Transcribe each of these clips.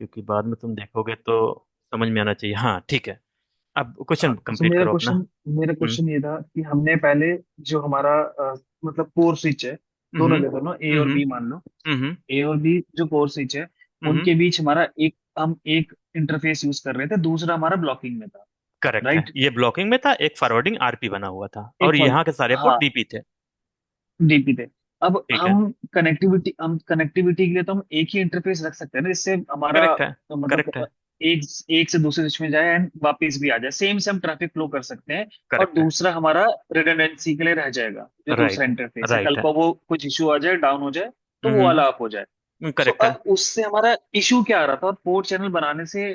क्योंकि बाद में तुम देखोगे तो समझ में आना चाहिए। हाँ ठीक है, अब क्वेश्चन हाँ, तो कंप्लीट करो अपना। मेरा हम्म क्वेश्चन ये था कि हमने पहले जो हमारा मतलब कोर स्विच है, हम्म दोनों के दोनों ए और हम्म बी मान लो। हम्म ए और बी जो कोर स्विच है, हम्म उनके बीच हमारा हम एक इंटरफेस यूज कर रहे थे, दूसरा हमारा ब्लॉकिंग में था। करेक्ट है, राइट। ये ब्लॉकिंग में था, एक फॉरवर्डिंग आरपी बना हुआ था, और एक फॉर यहाँ के सारे पोर्ट हाँ, डीपी थे। डीपी थे। अब ठीक है। हम कनेक्टिविटी के लिए तो हम एक ही इंटरफेस रख सकते हैं ना, जिससे हमारा करेक्ट है। मतलब करेक्ट है। एक एक से दूसरे स्विच में जाए एंड वापस भी आ जाए, सेम ट्रैफिक फ्लो कर सकते हैं। और करेक्ट है। दूसरा हमारा रिडंडेंसी के लिए रह जाएगा, जो दूसरा राइट है। इंटरफेस है, कल राइट है। को वो कुछ इशू आ जाए, डाउन हो जाए, तो वो वाला अप हो जाए। सो करेक्ट है। अब उससे हमारा इशू क्या आ रहा था, और पोर्ट चैनल बनाने से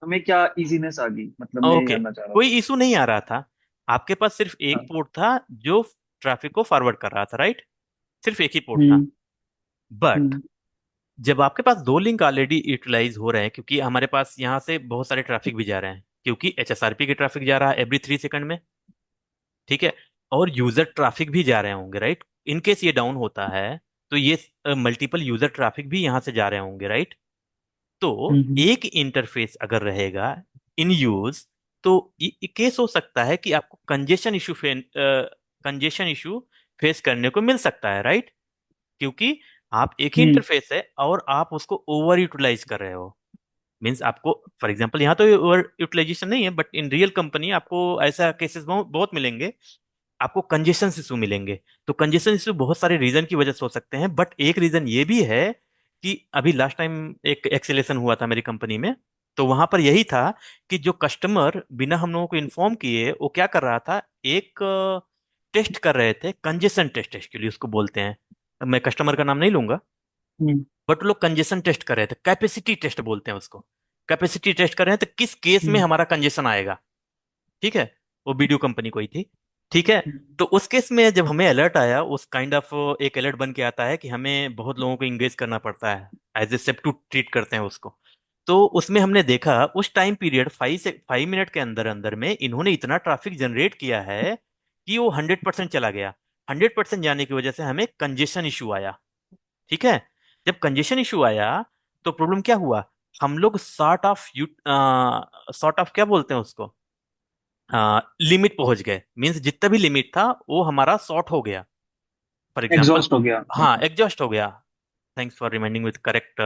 हमें क्या इजीनेस आ गई, मतलब मैं ये ओके, जानना चाह रहा कोई इशू नहीं आ रहा था। आपके पास सिर्फ था। एक पोर्ट था जो ट्रैफिक को फॉरवर्ड कर रहा था, राइट? सिर्फ एक ही पोर्ट था। हम्म। बट हम्म। जब आपके पास दो लिंक ऑलरेडी यूटिलाइज हो रहे हैं, क्योंकि हमारे पास यहाँ से बहुत सारे ट्रैफिक भी जा रहे हैं, क्योंकि एचएसआरपी के ट्रैफिक जा रहा है एवरी 3 सेकंड में, ठीक है, और यूजर ट्रैफिक भी जा रहे होंगे, राइट? इन केस ये डाउन होता है तो ये मल्टीपल यूजर ट्रैफिक भी यहाँ से जा रहे होंगे, राइट? तो हम्म। एक इंटरफेस अगर रहेगा इन यूज, तो ये केस हो सकता है कि आपको कंजेशन इशू फेस करने को मिल सकता है, राइट? क्योंकि आप एक ही हम्म। इंटरफेस है और आप उसको ओवर यूटिलाइज कर रहे हो। मीन्स आपको, फॉर एग्जांपल, यहाँ तो ओवर यूटिलाइजेशन नहीं है, बट इन रियल कंपनी आपको ऐसा केसेस बहुत बहुत मिलेंगे। आपको कंजेशन इशू मिलेंगे। तो कंजेशन इशू बहुत सारे रीजन की वजह से हो सकते हैं, बट एक रीजन ये भी है कि अभी लास्ट टाइम एक एक्सेलेशन हुआ था मेरी कंपनी में। तो वहां पर यही था कि जो कस्टमर बिना हम लोगों को इन्फॉर्म किए वो क्या कर रहा था, एक टेस्ट कर रहे थे, कंजेशन टेस्ट एक्चुअली उसको बोलते हैं। मैं कस्टमर का नाम नहीं लूंगा, हम्म। बट वो लोग कंजेशन टेस्ट कर रहे थे, कैपेसिटी टेस्ट बोलते हैं उसको। कैपेसिटी टेस्ट कर रहे हैं तो किस केस में हम्म। हमारा कंजेशन आएगा, ठीक है? वो वीडियो कंपनी कोई थी, ठीक है। हम्म। तो उस केस में जब हमें अलर्ट आया, उस काइंड ऑफ एक अलर्ट बन के आता है कि हमें बहुत लोगों को इंगेज करना पड़ता है, as a sap to treat करते हैं उसको। तो उसमें हमने देखा उस टाइम पीरियड 5 मिनट के अंदर अंदर में इन्होंने इतना ट्रैफिक जनरेट किया है कि वो 100% चला गया। 100% जाने की वजह से हमें कंजेशन इशू आया, ठीक है। जब कंजेशन इशू आया तो प्रॉब्लम क्या हुआ, हम लोग सॉर्ट ऑफ क्या बोलते हैं उसको, लिमिट पहुंच गए। मींस जितना भी लिमिट था वो हमारा शॉर्ट हो गया। फॉर एग्जांपल, एग्जॉस्ट हो गया हाँ, मतलब। एग्जॉस्ट हो गया। Thanks for reminding with correct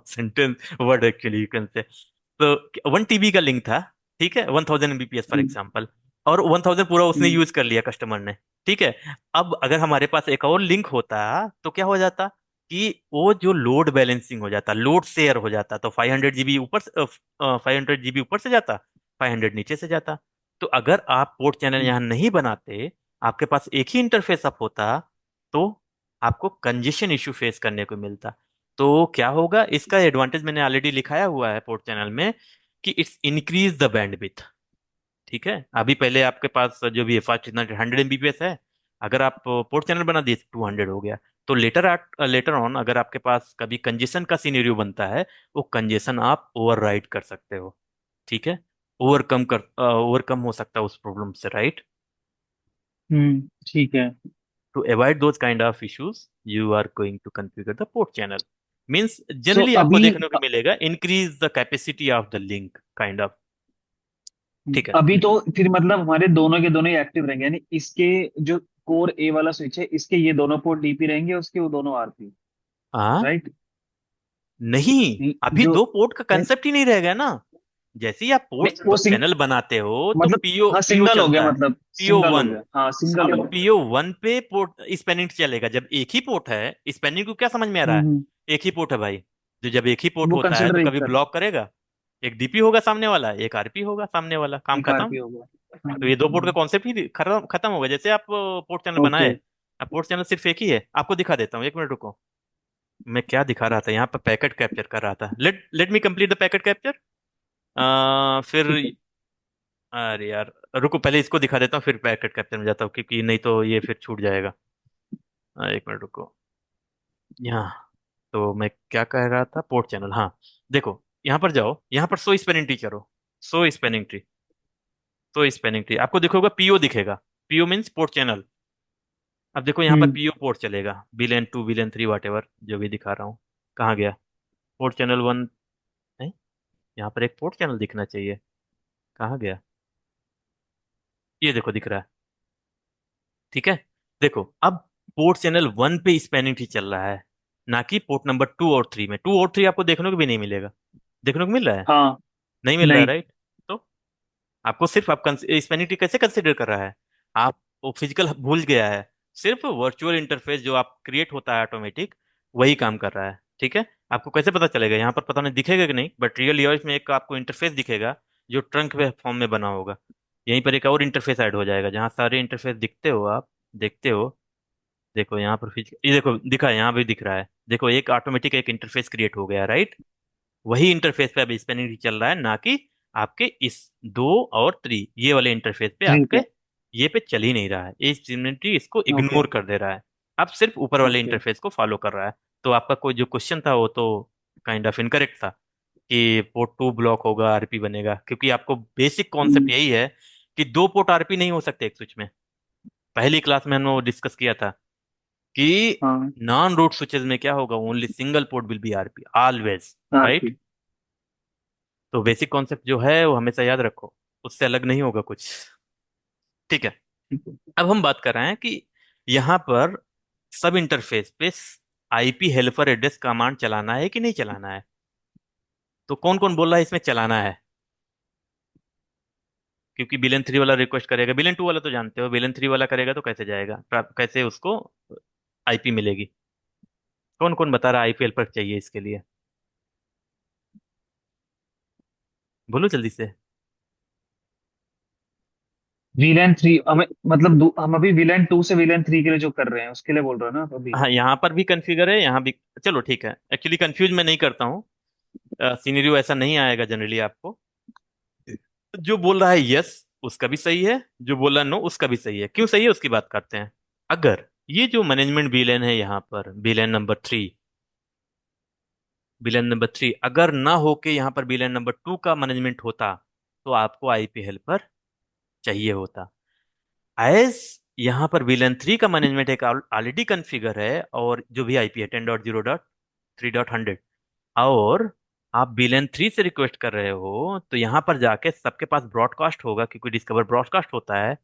sentence word, actually you can say. तो 1 TB का लिंक था, ठीक है, 1000 Mbps फॉर हम्म। एग्जांपल, और 1000 पूरा उसने हम्म। यूज कर लिया कस्टमर ने, ठीक है। अब अगर हमारे पास एक और लिंक होता तो क्या हो जाता कि वो जो लोड बैलेंसिंग हो जाता, लोड शेयर हो जाता, तो 500 GB ऊपर से 500 GB ऊपर से जाता, 500 नीचे से जाता। तो अगर आप पोर्ट चैनल हम्म। यहाँ नहीं बनाते, आपके पास एक ही इंटरफेस अप होता, तो आपको कंजेशन इशू फेस करने को मिलता। तो क्या होगा, इसका एडवांटेज मैंने ऑलरेडी लिखाया हुआ है पोर्ट चैनल में, कि इट्स इंक्रीज द बैंडविड्थ, ठीक है। अभी पहले आपके पास जो भी है फास्ट इतना 100 Mbps है, अगर आप पोर्ट चैनल बना दिए 200 हो गया। तो लेटर ऑन अगर आपके पास कभी कंजेशन का सिनेरियो बनता है, वो कंजेशन आप ओवरराइड कर सकते हो, ठीक है। ओवरकम हो सकता है उस प्रॉब्लम से, राइट? ठीक है। To avoid those kind of issues, you are going to configure the port channel. Means so generally आपको अभी देखने को मिलेगा increase the capacity of the link kind of, ठीक है। अभी तो फिर मतलब हमारे दोनों के दोनों ही एक्टिव रहेंगे, यानी इसके जो कोर ए वाला स्विच है, इसके ये दोनों पोर्ट डीपी रहेंगे, उसके वो दोनों आरपी। हाँ, राइट। नहीं, अभी जो दो पोर्ट का नहीं, कंसेप्ट ही नहीं रहेगा ना। जैसे ही आप नहीं, पोर्ट वो चैनल बनाते हो तो मतलब पीओ हाँ, पीओ सिंगल हो गया, चलता है, मतलब पीओ सिंगल हो वन गया, हाँ सिंगल अब हो गया। पीओ वन पे पोर्ट स्पैनिंग चलेगा। जब एक ही पोर्ट है, स्पैनिंग को क्या समझ में आ रहा है, हम्म। एक ही पोर्ट है भाई। तो जब एक ही पोर्ट वो होता है कंसिडर तो ही कभी कर, ब्लॉक करेगा, एक डीपी होगा सामने वाला, एक आरपी होगा सामने वाला, काम एक खत्म। आरपी हो गया। तो ये दो पोर्ट का कॉन्सेप्ट ही खत्म खत्म होगा। जैसे आप पोर्ट चैनल ओके। बनाए, अब पोर्ट चैनल सिर्फ एक ही है, आपको दिखा देता हूँ, 1 मिनट रुको। मैं क्या दिखा रहा था यहाँ पर, पैकेट कैप्चर कर रहा था। Let let me complete the packet capture. फिर, ठीक है। अरे यार, रुको, पहले इसको दिखा देता हूँ फिर पैकेट कैप्चर में जाता हूँ, क्योंकि नहीं तो ये फिर छूट जाएगा। 1 मिनट रुको। यहाँ, तो मैं क्या कह रहा था, पोर्ट चैनल, हाँ। देखो, यहाँ पर जाओ, यहाँ पर शो स्पेलिंग ट्री करो। Show spelling tree, show spelling tree आपको दिखेगा, पीओ दिखेगा। PO means port channel. अब देखो यहाँ पर हम्म। पीओ पोर्ट चलेगा, बिलियन 2 बिलियन 3 वाट एवर जो भी दिखा रहा हूँ। कहाँ गया पोर्ट चैनल 1? यहाँ पर एक पोर्ट चैनल दिखना चाहिए। कहाँ गया? ये देखो दिख रहा है। ठीक है। देखो अब पोर्ट चैनल 1 पे स्पैनिंग ट्री चल रहा है, ना कि पोर्ट नंबर 2 और 3 में। 2 और 3 आपको देखने को भी नहीं मिलेगा। देखने को मिल रहा है? हाँ। नहीं मिल रहा है, नहीं। राइट? तो आपको सिर्फ, आप स्पैनिंग ट्री कैसे कंसिडर कर रहा है? आप वो फिजिकल भूल गया है। सिर्फ वर्चुअल इंटरफेस जो आप क्रिएट होता है ऑटोमेटिक, वही काम कर रहा है। ठीक है। आपको कैसे पता चलेगा? यहाँ पर पता नहीं दिखेगा कि नहीं, बट रियल ईयर्स में एक आपको इंटरफेस दिखेगा जो ट्रंक फॉर्म में बना होगा। यहीं पर एक और इंटरफेस ऐड हो जाएगा जहाँ सारे इंटरफेस दिखते हो आप, देखते हो। देखो यहाँ पर ये देखो दिखा है, यहाँ भी दिख रहा है। देखो एक ऑटोमेटिक एक इंटरफेस क्रिएट हो गया, राइट? वही इंटरफेस पे अब स्पेनिंग चल रहा है, ना कि आपके इस 2 और 3 ये वाले इंटरफेस पे थ्री आपके पे। ये पे चल ही नहीं रहा है। ये सिमिलरिटी इसको ओके। इग्नोर कर दे रहा है। अब सिर्फ ऊपर वाले ओके। इंटरफेस को फॉलो कर रहा है। तो आपका कोई जो क्वेश्चन था वो तो काइंड ऑफ इनकरेक्ट था कि पोर्ट 2 ब्लॉक होगा, आरपी बनेगा, क्योंकि आपको बेसिक कॉन्सेप्ट यही है कि 2 पोर्ट आरपी नहीं हो सकते एक स्विच में। पहली क्लास में हमने वो डिस्कस किया था कि हाँ। नॉन रूट स्विचेस में क्या होगा, only single port will be RP always, right? RP. तो बेसिक कॉन्सेप्ट जो है वो हमेशा याद रखो, उससे अलग नहीं होगा कुछ। ठीक है। ठीक है। अब हम बात कर रहे हैं कि यहाँ पर सब इंटरफेस पे आईपी हेल्पर एड्रेस कमांड चलाना है कि नहीं चलाना है? तो कौन कौन बोल रहा है इसमें चलाना है? क्योंकि बिलन 3 वाला रिक्वेस्ट करेगा, बिलन 2 वाला तो जानते हो, बिलन 3 वाला करेगा तो कैसे जाएगा, कैसे उसको आईपी मिलेगी? कौन कौन बता रहा है आईपी हेल्पर चाहिए इसके लिए? बोलो जल्दी से। VLAN 3 हमें मतलब हम अभी VLAN 2 से VLAN 3 के लिए जो कर रहे हैं उसके लिए बोल रहे हो ना आप अभी? हाँ, यहाँ पर भी कन्फिगर है, यहाँ भी। चलो ठीक है, एक्चुअली कंफ्यूज मैं नहीं करता हूँ। सीनेरियो ऐसा नहीं आएगा जनरली आपको। जो बोल रहा है यस उसका भी सही है, जो बोला नो उसका भी सही है। क्यों सही है उसकी बात करते हैं। अगर ये जो मैनेजमेंट बिलेन है यहाँ पर, बिलेन नंबर 3 अगर ना होके यहाँ पर बिलेन नंबर 2 का मैनेजमेंट होता, तो आपको आईपी हेल्पर चाहिए होता। एज यहाँ पर विलन 3 का मैनेजमेंट एक ऑलरेडी कॉन्फ़िगर है, और जो भी आईपी है 10.0.3.100, और आप विलन 3 से रिक्वेस्ट कर रहे हो, तो यहाँ पर जाके सबके पास ब्रॉडकास्ट होगा, क्योंकि डिस्कवर ब्रॉडकास्ट होता है।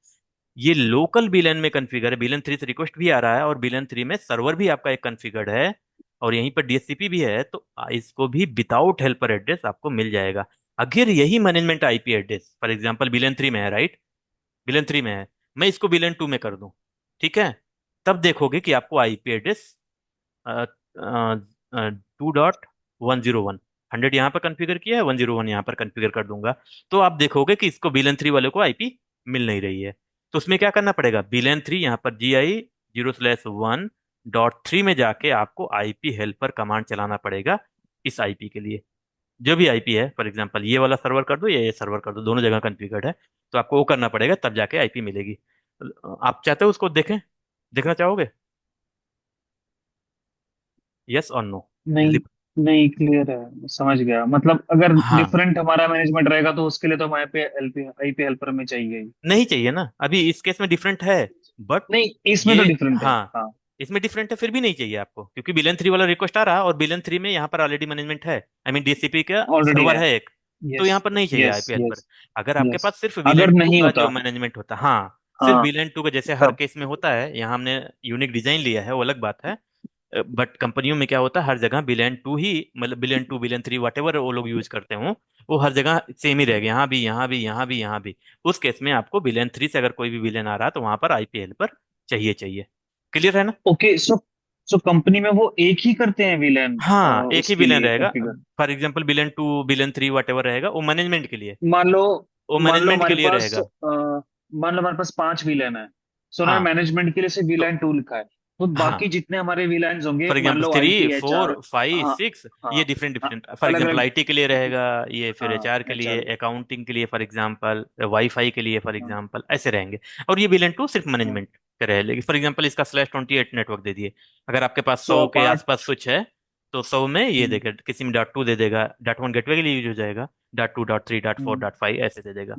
ये लोकल विलन में कॉन्फ़िगर है, विलन 3 से रिक्वेस्ट भी आ रहा है, और विलन 3 में सर्वर भी आपका एक कॉन्फ़िगर्ड है, और यहीं पर डीएचसीपी भी है। तो इसको भी विदाउट हेल्पर एड्रेस आपको मिल जाएगा। अगर यही management IP address for example villain 3 में है, राइट? विलन 3 में है, मैं इसको विलन 2 में कर दूं, ठीक है? तब देखोगे कि आपको आईपी एड्रेस 2.101, 100 यहाँ पर कॉन्फ़िगर किया है, 101 यहाँ पर कॉन्फ़िगर कर दूंगा। तो आप देखोगे कि इसको विलन 3 वाले को आईपी मिल नहीं रही है। तो उसमें क्या करना पड़ेगा, विलन 3 यहाँ पर GI 0/1.3 में जाके आपको आईपी हेल्पर कमांड चलाना पड़ेगा इस आईपी के लिए। जो भी आईपी है, फॉर एग्जांपल ये वाला सर्वर कर दो या ये सर्वर कर दो, दोनों जगह कॉन्फ़िगर्ड है। तो आपको वो करना पड़ेगा, तब जाके आईपी मिलेगी। आप चाहते हो उसको देखें? देखना चाहोगे? यस और नो? नहीं। जल्दी। नहीं, क्लियर है, मैं समझ गया। मतलब अगर हाँ, डिफरेंट हमारा मैनेजमेंट रहेगा तो उसके लिए तो हमारे पे एलपी आईपी हेल्पर में चाहिए ही। नहीं चाहिए ना, अभी इस केस में डिफरेंट है, बट नहीं, इसमें ये, तो डिफरेंट है। हाँ, हाँ। इसमें डिफरेंट है फिर भी नहीं चाहिए आपको, क्योंकि बिलन 3 वाला रिक्वेस्ट आ रहा है, और बिलन 3 में यहाँ पर ऑलरेडी मैनेजमेंट है, आई मीन डीसीपी का ऑलरेडी सर्वर है। है एक। तो यस। यहाँ पर नहीं चाहिए यस। IP helper. यस। अगर आपके यस। पास सिर्फ अगर विलन 2 नहीं का जो होता। मैनेजमेंट होता, हाँ, सिर्फ हाँ। विलन 2 का जैसे हर तब। केस में होता है, यहाँ हमने यूनिक डिजाइन लिया है वो अलग बात है। बट कंपनियों में क्या होता है, हर जगह बिलियन 2 ही, मतलब बिलियन 2 बिलियन 3 वट एवर वो लोग यूज करते हो, वो हर जगह सेम ही रहेगा, यहाँ भी यहाँ भी यहाँ भी यहाँ भी। उस केस में आपको बिलियन 3 से अगर कोई भी बिलियन आ रहा है, तो वहां पर आईपीएल पर चाहिए चाहिए। क्लियर है ना? ओके। सो कंपनी में वो एक ही करते हैं विलेन हाँ, एक ही उसके बिलियन लिए रहेगा। Configure? For example billion 2 billion 3 what ever रहेगा, वो मैनेजमेंट के लिए, मान लो वो मान लो मैनेजमेंट के हमारे लिए पास रहेगा। मान लो हमारे पास 5 विलेन है। सो उन्होंने हाँ, मैनेजमेंट के लिए सिर्फ तो विलेन 2 लिखा है। तो हाँ, बाकी जितने हमारे विलेन्स होंगे, फॉर मान example low three IT four HR. Five हाँ। सिक्स हाँ। ये डिफरेंट हाँ। डिफरेंट, फॉर अलग एग्जाम्पल अलग। आईटी के लिए रहेगा, ये फिर हाँ, एचआर के लिए, एचआर। अकाउंटिंग के लिए फॉर एग्जाम्पल, वाईफाई के लिए फॉर हाँ। एग्जाम्पल, ऐसे रहेंगे। और ये बिलियन 2 सिर्फ हाँ। मैनेजमेंट का रहेगा। फॉर एग्जाम्पल इसका /28 नेटवर्क दे दिए। अगर आपके पास तो 100 के अपार्ट। आसपास स्विच है, तो 100 में ये देगा, किसी में .2 दे देगा, .1 गेटवे के लिए यूज हो जाएगा, .2 .3 .4 .5 ऐसे दे देगा।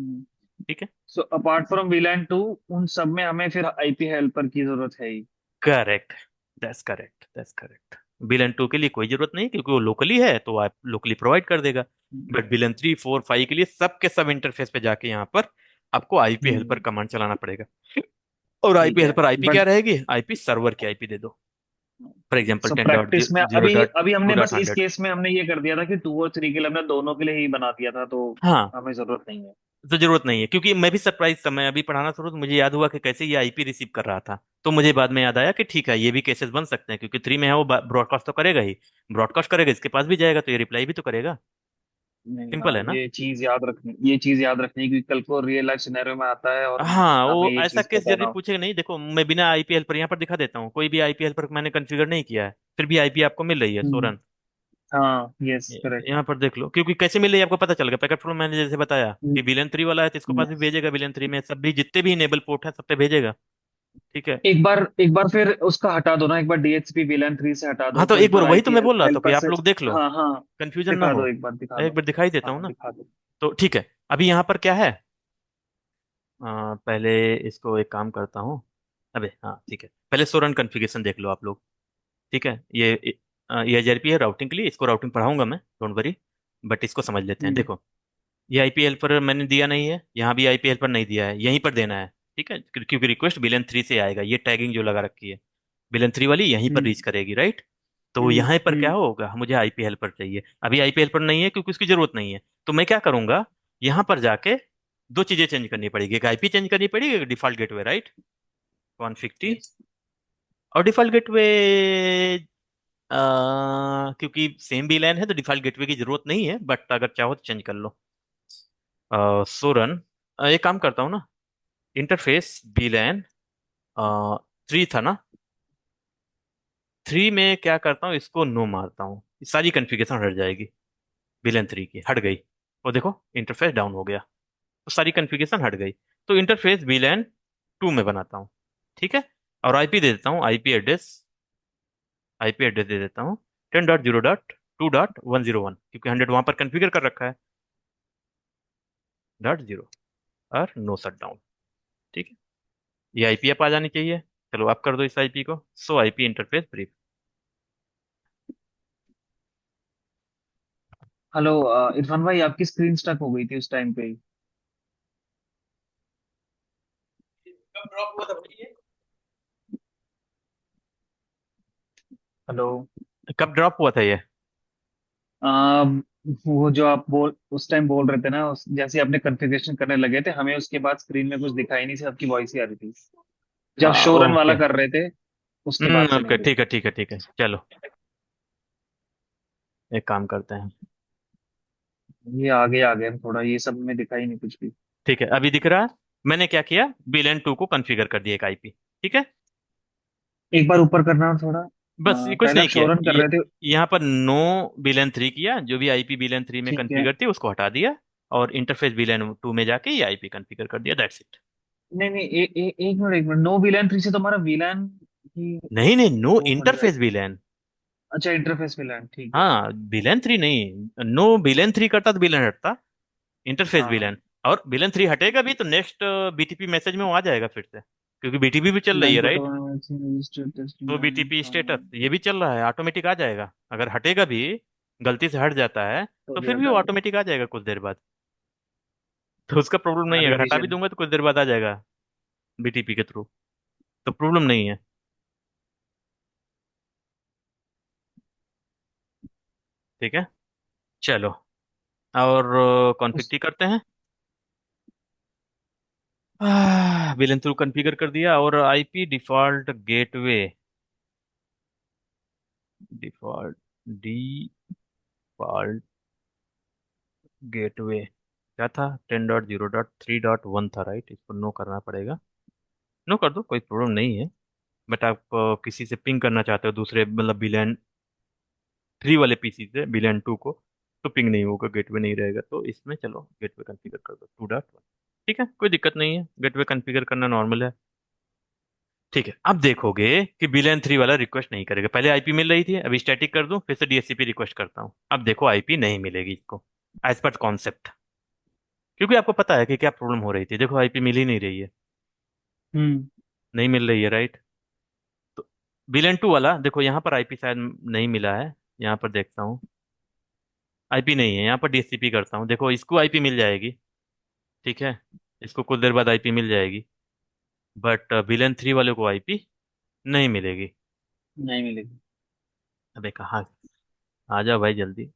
ठीक है। सो अपार्ट फ्रॉम विलेन 2, उन सब में हमें फिर आईपी हेल्पर की जरूरत है ही। Correct, that's correct, that's correct. VLAN 2 के लिए कोई जरूरत नहीं, क्योंकि वो लोकली है तो आप लोकली प्रोवाइड कर देगा। बट VLAN 3 4 5 के लिए सबके सब इंटरफेस पे जाके यहाँ पर आपको आईपी हेल्पर हम्म, कमांड चलाना पड़ेगा। और आईपी ठीक है। हेल्पर आईपी क्या बट रहेगी, आईपी सर्वर की आईपी दे दो। For example so ten dot practice में जीरो अभी डॉट अभी टू हमने डॉट बस इस हंड्रेड केस में हमने ये कर दिया था कि 2 और 3 के लिए हमने दोनों के लिए ही बना दिया था, तो हाँ, हमें जरूरत नहीं है। तो जरूरत नहीं है, क्योंकि मैं भी सरप्राइज था, मैं अभी पढ़ाना शुरू तो मुझे याद हुआ कि कैसे ये आईपी रिसीव कर रहा था। तो मुझे बाद में याद आया कि ठीक है, ये भी केसेस बन सकते हैं, क्योंकि 3 में है वो ब्रॉडकास्ट तो करेगा ही। ब्रॉडकास्ट करेगा, इसके पास भी जाएगा तो ये रिप्लाई भी तो करेगा। नहीं, सिंपल हाँ, है ना। ये चीज याद रखनी, क्योंकि कल को रियल लाइफ सिनेरियो में आता है और हाँ, हमें वो ये ऐसा चीज केस पता जल्दी ना हो। पूछेगा नहीं। देखो, मैं बिना आईपीएल पर यहाँ पर दिखा देता हूँ, कोई भी आईपीएल पर मैंने कॉन्फ़िगर नहीं किया है, फिर भी आईपी आपको मिल रही है हम्म, सोरन। हाँ, यस, करेक्ट। यहाँ पर देख लो, क्योंकि कैसे मिल रही है आपको पता चल गया। पैकेट फ्लो मैंने जैसे बताया कि विलेन 3 वाला है तो इसको पास भी भेजेगा, विलेन 3 में सब भी जितने भी इनेबल पोर्ट है सब पे भेजेगा। ठीक है। एक बार फिर उसका हटा दो ना, एक बार डीएचसीपी VLAN 3 से हटा हाँ, दो, तो कोई एक बार तो वही तो आईपी मैं बोल रहा था कि हेल्पर आप से। लोग देख लो, हाँ, हाँ, कंफ्यूजन ना दिखा हो। दो, एक बार दिखा एक दो। बार दिखाई देता हूँ हाँ, ना। दिखा दो। तो ठीक है, अभी यहाँ पर क्या है। पहले इसको एक काम करता हूँ। अबे हाँ, ठीक है, पहले सोरन कॉन्फ़िगरेशन देख लो आप लोग। ठीक है, ये एचआरपी है राउटिंग के लिए, इसको राउटिंग पढ़ाऊंगा मैं, डोंट वरी। बट इसको समझ लेते हैं, हम्म, देखो। ये आईपी हेल्पर मैंने दिया नहीं है, यहाँ भी आईपी हेल्पर नहीं दिया है, यहीं पर देना है। ठीक है, क्योंकि रिक्वेस्ट बिलन 3 से आएगा, ये टैगिंग जो लगा रखी है बिलन 3 वाली यहीं पर हम्म, रीच करेगी, राइट। तो हम्म, यहाँ पर क्या हम्म, होगा, मुझे आईपी हेल्पर चाहिए, अभी आईपी हेल्पर नहीं है क्योंकि उसकी जरूरत नहीं है। तो मैं क्या करूंगा, यहाँ पर जाके दो चीजें चेंज करनी पड़ेगी, एक आईपी चेंज करनी पड़ेगी, एक default gateway, right. Config T. yes। और डिफॉल्ट गेटवे, क्योंकि सेम भी लैन है तो डिफॉल्ट गेटवे की जरूरत नहीं है, बट अगर चाहो तो चेंज कर लो। सोरन, एक काम करता हूँ ना, इंटरफेस बीलैन 3 था ना, 3 में क्या करता हूँ, इसको नो मारता हूँ, सारी कॉन्फ़िगरेशन हट जाएगी। बीलैन 3 की हट गई, और देखो इंटरफेस डाउन हो गया, तो सारी कॉन्फ़िगरेशन हट गई। तो इंटरफेस बीलैन 2 में बनाता हूँ। ठीक है, और आईपी दे देता हूँ, आईपी एड्रेस दे देता हूँ 10.0.2.101, क्योंकि 100 वहां पर कॉन्फ़िगर कर रखा है, .0 और नो शट डाउन। ठीक है, ये आईपी आप आ जानी चाहिए। चलो आप कर दो इस आईपी को, सो IP interface brief. Hello, Irfan भाई, आपकी स्क्रीन स्टक हो गई थी उस टाइम पे ही। कब ड्रॉप हुआ था भाई ये? हेलो। कब ड्रॉप हुआ था ये? आ, वो जो आप उस टाइम बोल रहे थे ना, जैसे आपने कॉन्फ़िगरेशन करने लगे थे, हमें उसके बाद स्क्रीन में कुछ दिखाई नहीं, सिर्फ आपकी वॉइस ही आ रही थी। जब शोरन वाला ओके। कर रहे थे, उसके बाद से ओके, नहीं ठीक दिखा। है ठीक है ठीक है, चलो एक काम करते हैं। ये आगे आ गए थोड़ा, ये सब में दिखाई नहीं कुछ भी। ठीक है, अभी दिख रहा है। मैंने क्या किया, बिलियन 2 को कॉन्फ़िगर कर दिया एक आईपी। ठीक है, एक बार ऊपर करना थोड़ा। बस ये कुछ पहले आप नहीं किया, शोरन कर ये रहे थे। यहाँ पर नो बिलियन 3 किया, जो भी आईपी बिलियन 3 में ठीक है। कॉन्फ़िगर थी उसको हटा दिया, और इंटरफेस बिलियन 2 में जाके ये आईपी कॉन्फ़िगर कर दिया, दैट्स इट। नहीं, नहीं, एक मिनट, एक मिनट, नो VLAN 3 से तो हमारा VLAN ही नहीं नहीं, नो वो हट इंटरफेस जाएगा। बिलियन। अच्छा, इंटरफेस VLAN, ठीक है, ठीक हाँ, है। बिलियन 3 नहीं, नो बिलियन 3 करता तो बिलियन हटता, इंटरफेस हाँ, हाँ। विलन। और विलन 3 हटेगा भी तो नेक्स्ट बीटीपी मैसेज में वो आ जाएगा फिर से, क्योंकि बीटीपी भी चल रही है, बैंक राइट। रजिस्टर टेस्ट तो बैंक, बीटीपी हाँ। स्टेटस ये भी चल रहा है, ऑटोमेटिक आ जाएगा। अगर हटेगा भी, गलती से हट जाता है, तो तो भी फिर भी वो हटा दो। ऑटोमेटिक आ जाएगा कुछ देर बाद। तो उसका प्रॉब्लम नहीं है, अगर हटा भी रिवीजन। दूंगा तो कुछ देर बाद आ जाएगा बीटीपी के थ्रू, तो प्रॉब्लम नहीं है। ठीक है, चलो, और कॉन्फ़िग उस करते हैं। विलन थ्रू कॉन्फ़िगर कर दिया, और IP default gateway, default default gateway क्या था, 10.0.3.1 था, राइट। इसको नो करना पड़ेगा, नो कर दो, कोई प्रॉब्लम नहीं है। बट आप किसी से पिंग करना चाहते हो दूसरे, मतलब बिलियन 3 वाले पीसी से बिलियन 2 को, तो पिंग नहीं होगा, गेटवे नहीं रहेगा, तो इसमें चलो गेटवे कॉन्फ़िगर कर दो 2.1। ठीक है, कोई दिक्कत नहीं है, गेटवे कॉन्फ़िगर करना नॉर्मल है। ठीक है, अब देखोगे कि बिलियन 3 वाला रिक्वेस्ट नहीं करेगा। पहले आईपी मिल रही थी, अभी स्टैटिक कर दूं, फिर से डीएचसीपी रिक्वेस्ट करता हूं, अब देखो आईपी नहीं मिलेगी इसको, एज पर कॉन्सेप्ट। क्योंकि आपको पता है कि क्या प्रॉब्लम हो रही थी, देखो आईपी मिल ही नहीं रही है, हम्म, नहीं मिल रही है, राइट। तो VLAN 2 वाला देखो, यहाँ पर आईपी शायद नहीं मिला है। यहाँ पर देखता हूँ, आईपी नहीं है यहाँ पर, DHCP करता हूँ। देखो इसको आईपी मिल जाएगी, ठीक है, इसको कुछ देर बाद आईपी मिल जाएगी, बट VLAN 3 वाले को आईपी नहीं मिलेगी। नहीं मिलेगी। अबे कहाँ, आ जाओ भाई जल्दी।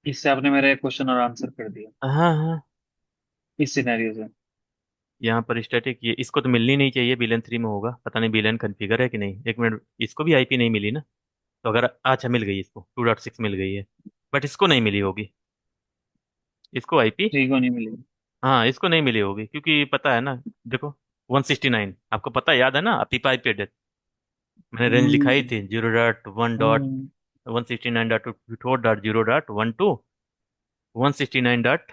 इससे आपने मेरा एक क्वेश्चन और आंसर कर दिया, हाँ हाँ, इस सिनेरियो से। यहाँ पर स्टैटिक, ये इसको तो मिलनी नहीं चाहिए, VLAN 3 में होगा, पता नहीं VLAN कॉन्फ़िगर है कि नहीं। एक मिनट, इसको भी आईपी नहीं मिली ना? तो अगर, अच्छा मिल गई, इसको 2.6 मिल गई है, बट इसको नहीं मिली होगी, इसको आईपी। थ्री को नहीं मिलेगी। हाँ इसको नहीं मिली होगी, क्योंकि पता है ना, देखो 169 आपको पता याद है ना, अपीपा आईपी एड्रेस मैंने रेंज लिखाई हम्म। थी, 0.1.169.24.0.12 169 डॉट।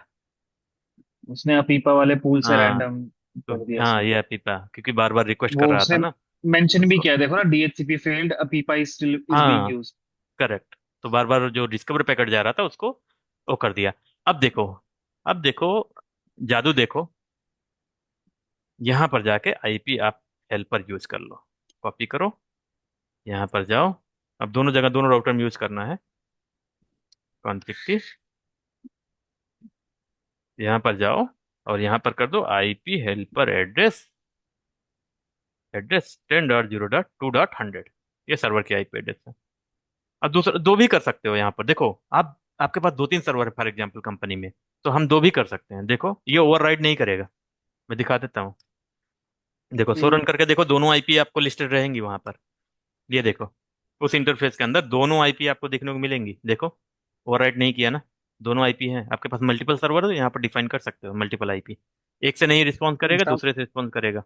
उसने अपीपा वाले पूल से हाँ रैंडम तो, कर दिया हाँ उसने। ये अपीपा, क्योंकि बार बार रिक्वेस्ट कर वो रहा था उसने ना मेंशन भी उसको। किया, देखो ना, DHCP failed, अपीपा is still is being हाँ यूज्ड। करेक्ट, तो बार बार जो डिस्कवर पैकेट जा रहा था उसको वो कर दिया। अब देखो, अब देखो, जादू देखो, यहाँ पर जाके आईपी आप हेल्पर यूज कर लो, कॉपी करो, यहाँ पर जाओ, अब दोनों जगह दोनों राउटर में यूज करना है, कॉन्फ़िग की, यहाँ पर जाओ और यहाँ पर कर दो आईपी हेल्पर एड्रेस, एड्रेस 10.0.2.100, ये सर्वर की आईपी एड्रेस है। अब दूसरा दो भी कर सकते हो, यहाँ पर देखो आप, आपके पास दो तीन सर्वर है फॉर एग्जाम्पल कंपनी में, तो हम दो भी कर सकते हैं। देखो ये ओवरराइड नहीं करेगा, मैं दिखा देता हूँ। देखो सो रन हम्म। करके देखो, दोनों आईपी आपको लिस्टेड रहेंगी वहां पर, ये देखो, उस इंटरफेस के अंदर दोनों आईपी आपको देखने को मिलेंगी, देखो ओवरराइड नहीं किया ना, दोनों आईपी हैं आपके पास। मल्टीपल सर्वर है तो यहाँ पर डिफाइन कर सकते हो मल्टीपल आईपी, एक से नहीं रिस्पॉन्स करेगा, इसका दूसरे से रिस्पॉन्स करेगा।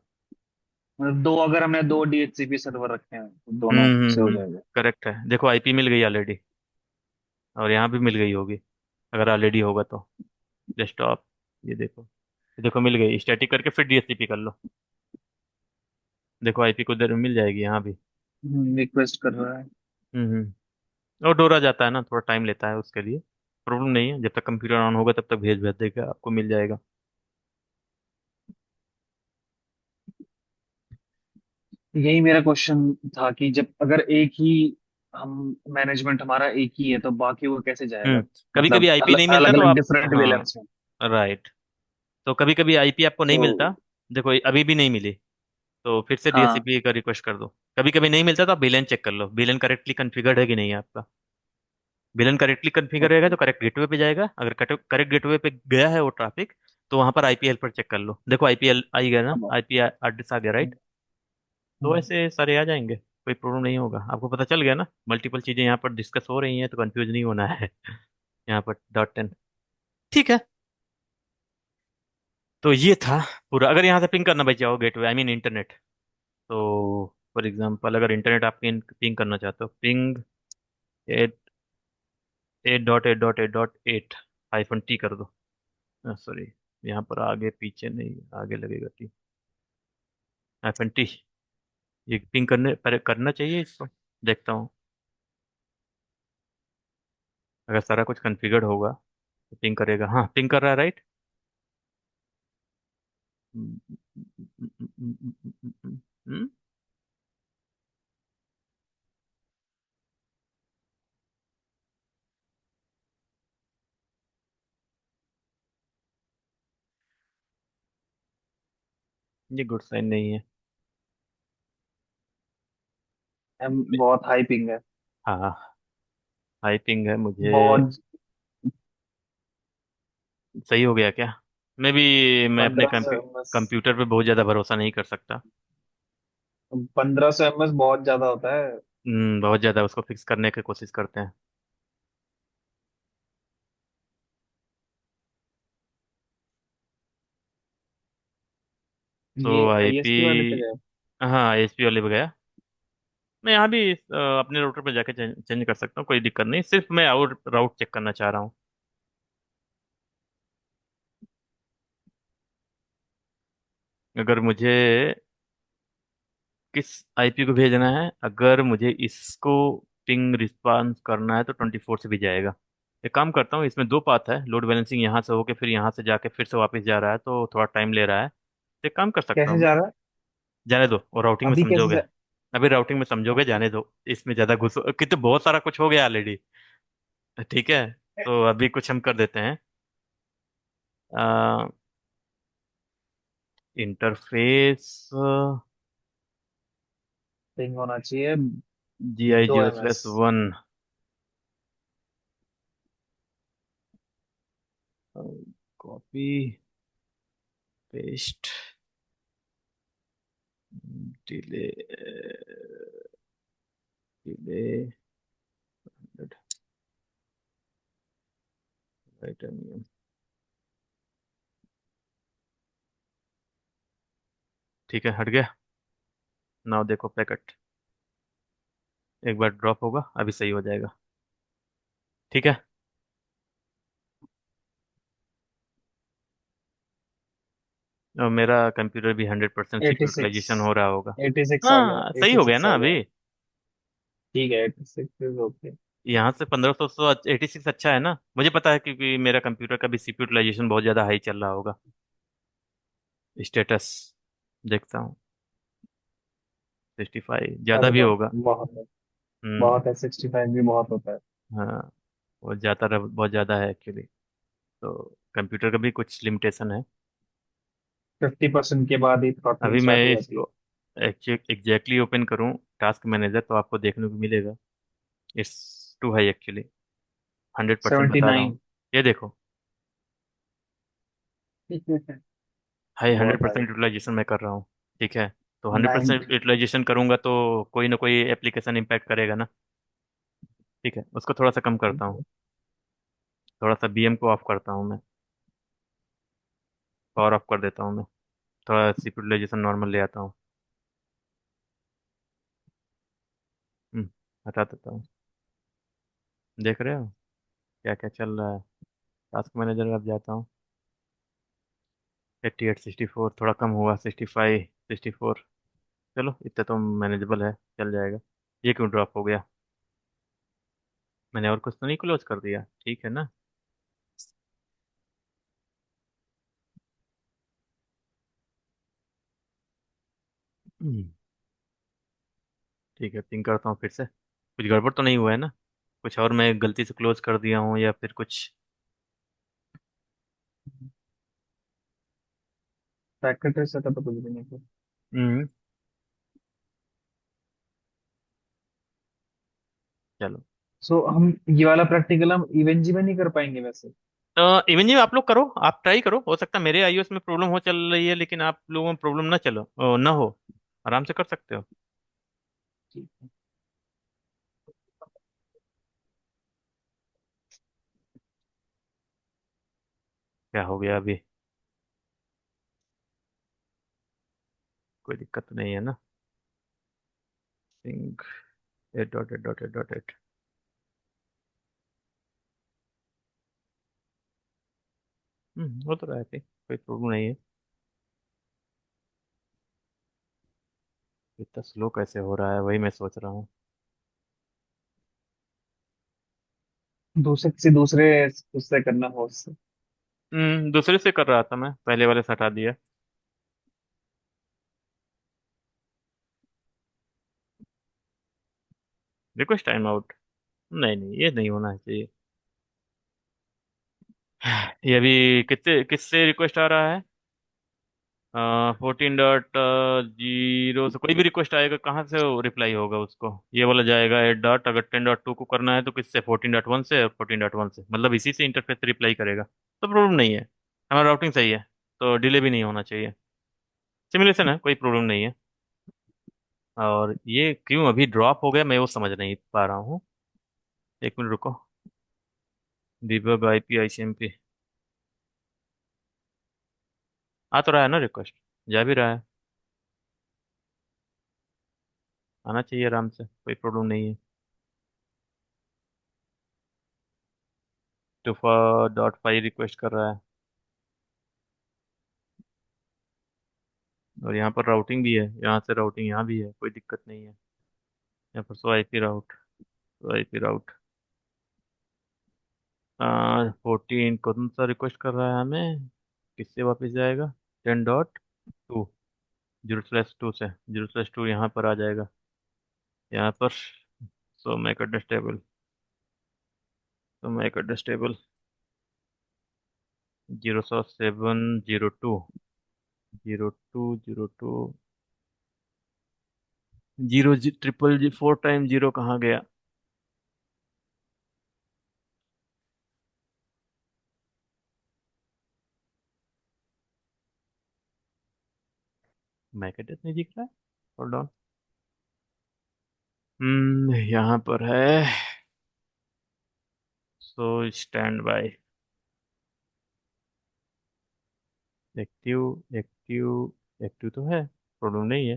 मतलब दो, अगर हमने दो डीएचसीपी सर्वर रखे हैं तो दोनों से हो जाएगा। करेक्ट है, देखो आईपी मिल गई ऑलरेडी, और यहाँ भी मिल गई होगी अगर ऑलरेडी होगा तो। डेस्कटॉप, ये देखो, ये देखो मिल गई, स्टैटिक करके फिर DHCP कर लो, देखो आईपी को देर में मिल जाएगी यहाँ भी। रिक्वेस्ट कर रहा है। और डोरा जाता है ना, थोड़ा टाइम लेता है, उसके लिए प्रॉब्लम नहीं है, जब तक कंप्यूटर ऑन होगा तब तक भेज भेज देगा, आपको मिल जाएगा। यही मेरा क्वेश्चन था कि जब अगर एक ही हम मैनेजमेंट हमारा एक ही है तो बाकी वो कैसे जाएगा? कभी कभी मतलब आईपी नहीं अलग मिलता अलग तो अलग आप, डिफरेंट हाँ वेलर्स में। राइट, तो कभी कभी आईपी आपको नहीं तो मिलता, देखो अभी भी नहीं मिली, तो फिर से हाँ। DHCP का रिक्वेस्ट कर दो। कभी कभी नहीं मिलता तो आप VLAN चेक कर लो, VLAन करेक्टली कॉन्फ़िगर्ड है कि नहीं है आपका। VLAN करेक्टली कॉन्फ़िगर रहेगा ओके। तो करेक्ट गेटवे पे जाएगा, अगर करेक्ट गेटवे पे गया है वो ट्रैफिक, तो वहां पर आईपी हेल्पर चेक कर लो, देखो आईपी आई गया ना, अब आईपी एड्रेस आ गया, राइट? तो हम्म, ऐसे सारे आ जाएंगे, कोई प्रॉब्लम नहीं होगा, आपको पता चल गया ना, मल्टीपल चीजें यहाँ पर डिस्कस हो रही हैं तो कंफ्यूज नहीं होना है। यहाँ पर .10, ठीक है। तो ये था पूरा, अगर यहाँ से पिंग करना बच जाओ गेटवे, आई मीन इंटरनेट, तो फॉर एग्जांपल अगर इंटरनेट आप पिंग करना चाहते हो, पिंग 8.8.8.8 कर दो, सॉरी, यहाँ पर आगे पीछे नहीं, आगे लगेगा टी, -टी, ये पिंग करने पर करना चाहिए इसको, देखता हूँ, अगर सारा कुछ कॉन्फ़िगर्ड होगा तो पिंग करेगा, हाँ पिंग कर रहा है, राइट? ये गुड साइन नहीं है। बहुत हाई पिंग है। हाँ हाई पिंग है मुझे। बहुत। सही हो गया क्या? मैं अपने 1500 एमएस। कंप्यूटर पे बहुत ज़्यादा भरोसा नहीं कर सकता। 1500 एमएस बहुत ज्यादा होता है। बहुत ज़्यादा, उसको फिक्स करने की कोशिश करते हैं। तो ये आईपी, आईएसपी वाले पे गए। हाँ ISP वाले पे गया। मैं यहाँ भी अपने राउटर पे जाके चेंज कर सकता हूँ, कोई दिक्कत नहीं, सिर्फ मैं और राउट चेक करना चाह रहा हूँ। अगर मुझे किस आईपी को भेजना है, अगर मुझे इसको पिंग रिस्पांस करना है तो 24 से भी जाएगा। एक काम करता हूँ, इसमें दो पाथ है, लोड बैलेंसिंग यहाँ से होके फिर यहाँ से जाके फिर से वापस जा रहा है, तो थोड़ा टाइम ले रहा है, तो एक काम कर सकता कैसे हूँ मैं, जा रहा है? जाने दो और राउटिंग में अभी कैसे समझोगे। अभी राउटिंग में समझोगे, जाने दो। इसमें ज्यादा घुसो कि, तो बहुत सारा कुछ हो गया ऑलरेडी। ठीक है, तो अभी कुछ हम कर देते हैं। इंटरफेस पिंग होना चाहिए जी आई 2 ms। Zero slash 1। Copy paste delay delay ठीक है, हट गया। नाउ देखो पैकेट, एक बार ड्रॉप होगा, अभी सही हो जाएगा। ठीक है। और मेरा कंप्यूटर भी 100% एटी सीपीयू सिक्स यूटिलाइजेशन हो रहा होगा। 86 आ गया, हाँ, सही एटी हो गया सिक्स ना आ गया। अभी। ठीक है, 86 इज ओके। यहाँ से 1500 तो 86 अच्छा है ना, मुझे पता है क्योंकि मेरा कंप्यूटर का भी सीपीयू यूटिलाइजेशन बहुत ज़्यादा हाई चल रहा होगा। स्टेटस देखता हूँ, 65 ज़्यादा अरे भी बाप होगा। रे, बहुत है। हम्म। बहुत है, 65 भी बहुत होता है। हाँ, वो ज़्यादा बहुत ज़्यादा है एक्चुअली। तो कंप्यूटर का भी कुछ लिमिटेशन है। 50% के बाद ही थ्रॉटलिंग अभी मैं स्टार्ट हो जाती है। इसको एग्जैक्टली ओपन करूँ टास्क मैनेजर, तो आपको देखने को मिलेगा इट्स टू हाई एक्चुअली। 100% बता रहा 79। हूँ। ये देखो, हाई हंड्रेड बहुत है। परसेंट यूटिलाइजेशन मैं कर रहा हूँ। ठीक है, तो 100% 90। यूटिलाइजेशन करूंगा तो कोई ना कोई एप्लीकेशन इम्पैक्ट करेगा ना। ठीक है, उसको थोड़ा सा कम करता हूँ। थोड़ा सा बीएम को ऑफ करता हूँ मैं, पावर ऑफ कर देता हूँ मैं। थोड़ा सीपीयू यूटिलाइजेशन नॉर्मल ले आता हूँ। हम्म, हटा देता हूँ। देख रहे हो क्या क्या चल रहा है। टास्क मैनेजर अब जाता हूँ। 88 64 थोड़ा कम हुआ, 65 64। चलो इतना तो मैनेजेबल है, चल जाएगा। ये क्यों ड्रॉप हो गया? मैंने और कुछ तो नहीं क्लोज कर दिया? ठीक है ना। हम्म, ठीक है, पिंग करता हूँ फिर से। कुछ गड़बड़ तो नहीं हुआ है ना? कुछ और मैं गलती से क्लोज कर दिया हूँ या फिर कुछ? फैक्ट्री सेटअप तो कुछ भी नहीं था। हम्म। चलो। सो हम ये वाला प्रैक्टिकल हम इवेंजी में नहीं कर पाएंगे वैसे। तो इवन जी आप लोग करो, आप ट्राई करो, हो सकता है मेरे आईओएस में प्रॉब्लम हो चल रही है, लेकिन आप लोगों में प्रॉब्लम ना चलो ना हो। आराम से कर सकते हो। ठीक है। क्या हो गया अभी? कोई दिक्कत तो नहीं है ना? Sync eight dot eight dot eight dot eight. हो तो रहा है भाई, कोई प्रॉब्लम नहीं है। इतना स्लो कैसे हो रहा है, वही मैं सोच रहा हूँ। दूसरे से दूसरे उससे करना हो उससे। दूसरे से कर रहा था मैं, पहले वाले से हटा दिया। Request time out? नहीं नहीं, ये नहीं होना चाहिए। ये अभी कितने किससे रिक्वेस्ट आ रहा है? 14.0 से कोई भी रिक्वेस्ट आएगा, कहाँ से रिप्लाई होगा उसको? ये वाला जाएगा 8 डॉट, अगर 10.2 को करना है तो किससे? 14.1 से, और 14.1 से मतलब इसी से इंटरफेस रिप्लाई करेगा, तो प्रॉब्लम नहीं है। हमारा राउटिंग सही है, तो डिले भी नहीं होना चाहिए। सिमुलेशन है, कोई प्रॉब्लम नहीं है। और ये क्यों अभी ड्रॉप हो गया, मैं वो समझ नहीं पा रहा हूँ। एक मिनट रुको। डिबग आईपी आईसीएमपी आ तो रहा है ना रिक्वेस्ट? जा भी रहा है। आना चाहिए आराम से, कोई प्रॉब्लम नहीं है। 2.5 रिक्वेस्ट कर रहा है। और यहाँ पर राउटिंग भी है, यहाँ से राउटिंग यहाँ भी है, कोई दिक्कत नहीं है। यहाँ पर सो आईपी राउट, सो आईपी राउट। 14 कौन सा रिक्वेस्ट कर रहा है हमें? किससे वापस जाएगा? 10.2, 0/2 से, 0/2 यहाँ पर आ जाएगा। यहाँ पर सो मैक एड्रेस टेबल, तो MAC address table 007 02 02 zero triple G 4 time 0 कहाँ गया? मैक एड्रेस नहीं दिख रहा है। Hold on. यहाँ पर है। So stand by. Active active active तो है, प्रॉब्लम नहीं है।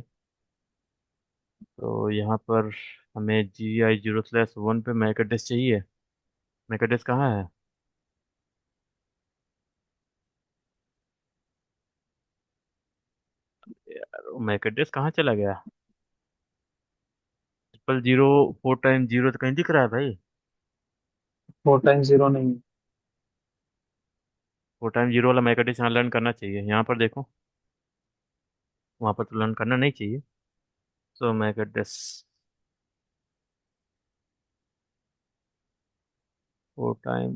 तो यहाँ पर हमें GI 0/1 पे मैक एड्रेस चाहिए। मैक एड्रेस कहाँ है? यार वो मैक एड्रेस कहाँ चला गया? 000 4 टाइम 0 तो कहीं दिख रहा है भाई। 4 टाइम 0 नहीं। 4 टाइम 0 वाला मैक एड्रेस यहाँ लर्न करना चाहिए, यहाँ पर देखो। वहाँ पर तो लर्न करना नहीं चाहिए। So Mac address 4 time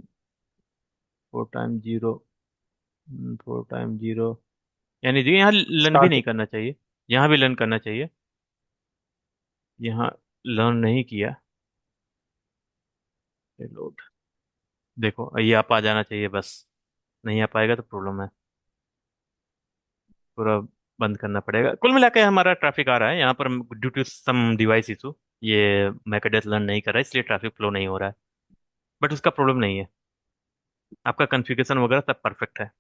4 time 0 4 time 0, यानी कि यहाँ लर्न भी स्टार्ट। नहीं करना चाहिए। यहाँ भी लर्न करना चाहिए। यहाँ लर्न नहीं किया। लोड। देखो ये आप आ जाना चाहिए बस। नहीं आ पाएगा तो प्रॉब्लम है। पूरा बंद करना पड़ेगा। कुल मिला के हमारा ट्रैफिक आ रहा है यहाँ पर due to some device issue. ये मैकडेस लर्न नहीं कर रहा है, इसलिए ट्रैफिक फ्लो नहीं हो रहा है। बट उसका प्रॉब्लम नहीं है। आपका कॉन्फ़िगरेशन वगैरह सब परफेक्ट है,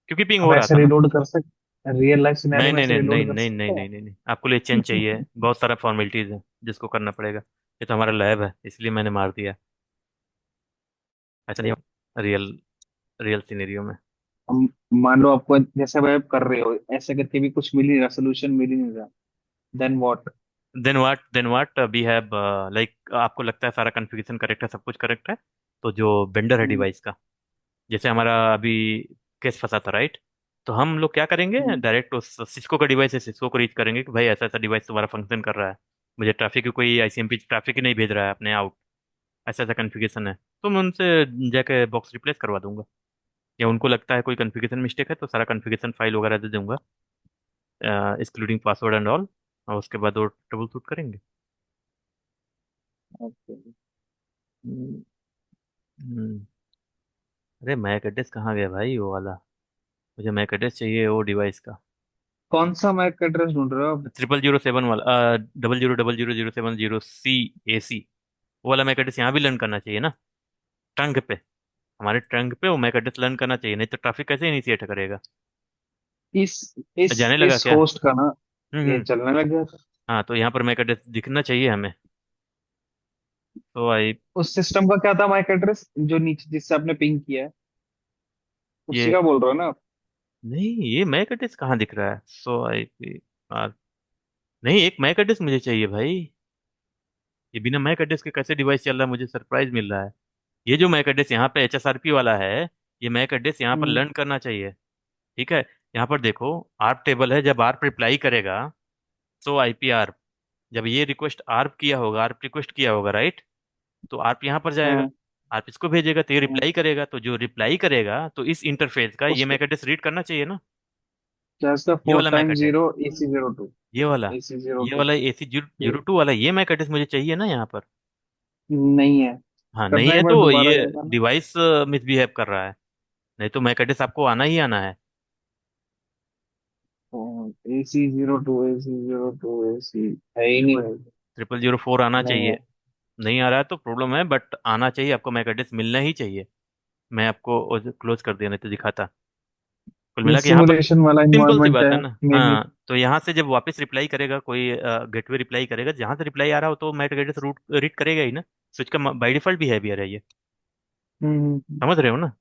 क्योंकि पिंग हम हो रहा ऐसे था ना। रिलोड कर सकते, रियल लाइफ सिनेरियो नहीं में नहीं ऐसे नहीं नहीं रिलोड कर नहीं नहीं सकते हैं? नहीं नहीं नहीं, आपको लिए चेंज चाहिए, बहुत सारा फॉर्मेलिटीज है जिसको करना पड़ेगा। ये तो हमारा लैब है, इसलिए मैंने मार दिया। ऐसा नहीं रियल रियल सिनेरियो में। हम मान लो आपको जैसे आप कर रहे हो ऐसे करके भी कुछ मिल ही रहा, सोल्यूशन मिल ही नहीं रहा, then what? Then what we have, like आपको लगता है सारा कॉन्फ़िगरेशन करेक्ट है, सब कुछ करेक्ट है। तो जो वेंडर है हम्म। डिवाइस का, जैसे हमारा अभी केस फंसा था, राइट? तो हम लोग क्या करेंगे, हम्म। डायरेक्ट उस सिस्को का डिवाइस है, सिस्को को रीच करेंगे कि भाई ऐसा ऐसा डिवाइस तुम्हारा फंक्शन कर रहा है। मुझे ट्रैफिक की कोई ICMP ट्रैफिक ही नहीं भेज रहा है अपने आउट। ऐसा ऐसा कॉन्फ़िगरेशन है। तो मैं उनसे जाके बॉक्स रिप्लेस करवा दूंगा। या उनको लगता है कोई कॉन्फ़िगरेशन मिस्टेक है, तो सारा कॉन्फ़िगरेशन फाइल वगैरह दे दूंगा, इंक्लूडिंग पासवर्ड एंड ऑल। और उसके बाद वो ट्रबल शूट करेंगे। ओके। हम्म, हम्म। अरे मैक एड्रेस कहाँ गया भाई वो वाला? मुझे मैक एड्रेस चाहिए वो डिवाइस का। कौन सा मैक एड्रेस ढूंढ रहे हो आप? 0007 वाला, 000007 0C वो वाला मैक एड्रेस यहाँ भी लर्न करना चाहिए ना, ट्रंक पे। हमारे ट्रंक पे वो मैक एड्रेस लर्न करना चाहिए, नहीं तो ट्रैफिक कैसे इनिशिएट करेगा? इस इस जाने लगा इस क्या? होस्ट का ना, ये हम्म। चलने लग गया था। हाँ, तो यहाँ पर मैक एड्रेस दिखना चाहिए हमें। तो आई उस सिस्टम का क्या था मैक एड्रेस जो नीचे जिससे आपने पिंग किया है? उसी ये का बोल रहे हो ना आप? नहीं, ये मैक एड्रेस कहाँ दिख रहा है? आर नहीं, एक मैक एड्रेस मुझे चाहिए भाई। ये बिना मैक एड्रेस के कैसे डिवाइस चल रहा है? मुझे सरप्राइज मिल रहा है। ये जो मैक एड्रेस यहाँ पे HSRP वाला है, ये मैक एड्रेस यहाँ पर हम्म। लर्न करना चाहिए। ठीक है। यहाँ पर देखो, आर्प टेबल है, जब आर्प रिप्लाई करेगा तो IP आर्प, जब ये रिक्वेस्ट आर्प किया होगा, आर्प रिक्वेस्ट किया होगा, राइट? तो आर्प यहाँ पर जाएगा। हाँ। आर्प इसको भेजेगा तो ये हाँ। रिप्लाई करेगा, तो जो रिप्लाई करेगा तो इस इंटरफेस का ये उसको मैक एड्रेस रीड करना चाहिए ना। क्या इसका ये फोर वाला MAC time address, zero AC 02? ये वाला AC जीरो ये टू वाला AC ये 02 वाला ये मैक एड्रेस मुझे चाहिए ना यहाँ पर। नहीं है। हाँ नहीं करना है एक बार तो दोबारा ये जाएगा ना। डिवाइस मिसबिहेव कर रहा है। नहीं तो मैक एड्रेस आपको आना ही आना है। AC 02 है ही नहीं ट्रिपल भाई। 0004 आना नहीं चाहिए। है। नहीं आ रहा है तो प्रॉब्लम है, बट आना चाहिए, आपको मैक एड्रेस मिलना ही चाहिए। मैं आपको क्लोज कर दिया, नहीं तो दिखाता। कुल ये मिला के यहाँ पर सिमुलेशन वाला सिंपल सी इन्वायरमेंट बात है है ना। May be. हाँ, तो यहाँ से जब वापस रिप्लाई करेगा कोई, गेटवे रिप्लाई करेगा, जहाँ से रिप्लाई आ रहा हो तो मैक एड्रेस रूट रीड करेगा ही ना। स्विच का बाई डिफॉल्ट बिहेवियर है ये। हम्म। समझ रहे हो ना?